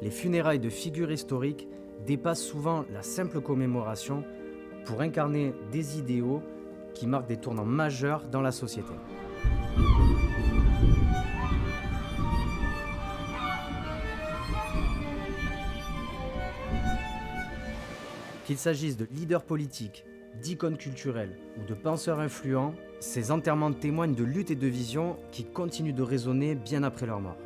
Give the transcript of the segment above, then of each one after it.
Les funérailles de figures historiques dépassent souvent la simple commémoration pour incarner des idéaux qui marquent des tournants majeurs dans la société. Qu'il s'agisse de leaders politiques, d'icônes culturelles ou de penseurs influents, ces enterrements témoignent de luttes et de visions qui continuent de résonner bien après leur mort.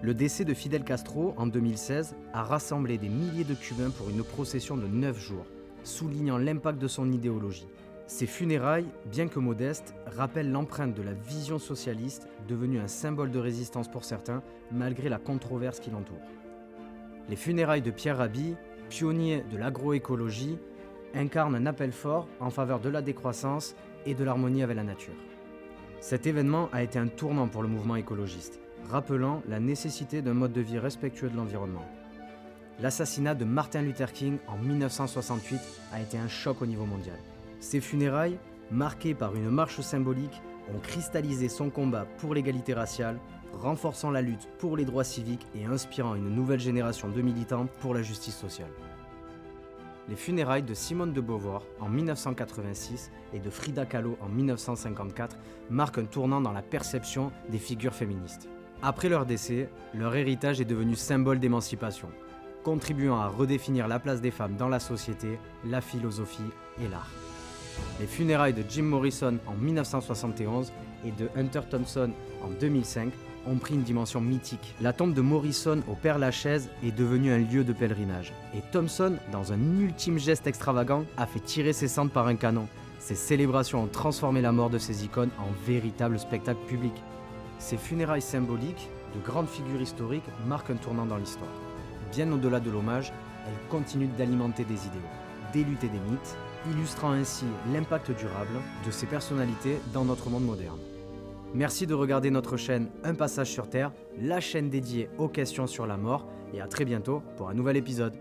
Le décès de Fidel Castro en 2016 a rassemblé des milliers de Cubains pour une procession de 9 jours, soulignant l'impact de son idéologie. Ces funérailles, bien que modestes, rappellent l'empreinte de la vision socialiste, devenue un symbole de résistance pour certains, malgré la controverse qui l'entoure. Les funérailles de Pierre Rabhi, pionnier de l'agroécologie, incarnent un appel fort en faveur de la décroissance et de l'harmonie avec la nature. Cet événement a été un tournant pour le mouvement écologiste, rappelant la nécessité d'un mode de vie respectueux de l'environnement. L'assassinat de Martin Luther King en 1968 a été un choc au niveau mondial. Ces funérailles, marquées par une marche symbolique, ont cristallisé son combat pour l'égalité raciale, renforçant la lutte pour les droits civiques et inspirant une nouvelle génération de militants pour la justice sociale. Les funérailles de Simone de Beauvoir en 1986 et de Frida Kahlo en 1954 marquent un tournant dans la perception des figures féministes. Après leur décès, leur héritage est devenu symbole d'émancipation, contribuant à redéfinir la place des femmes dans la société, la philosophie et l'art. Les funérailles de Jim Morrison en 1971 et de Hunter Thompson en 2005 ont pris une dimension mythique. La tombe de Morrison au Père-Lachaise est devenue un lieu de pèlerinage. Et Thompson, dans un ultime geste extravagant, a fait tirer ses cendres par un canon. Ces célébrations ont transformé la mort de ces icônes en véritable spectacle public. Ces funérailles symboliques de grandes figures historiques marquent un tournant dans l'histoire. Bien au-delà de l'hommage, elles continuent d'alimenter des idéaux, d'éluter des mythes, illustrant ainsi l'impact durable de ces personnalités dans notre monde moderne. Merci de regarder notre chaîne Un Passage sur Terre, la chaîne dédiée aux questions sur la mort, et à très bientôt pour un nouvel épisode.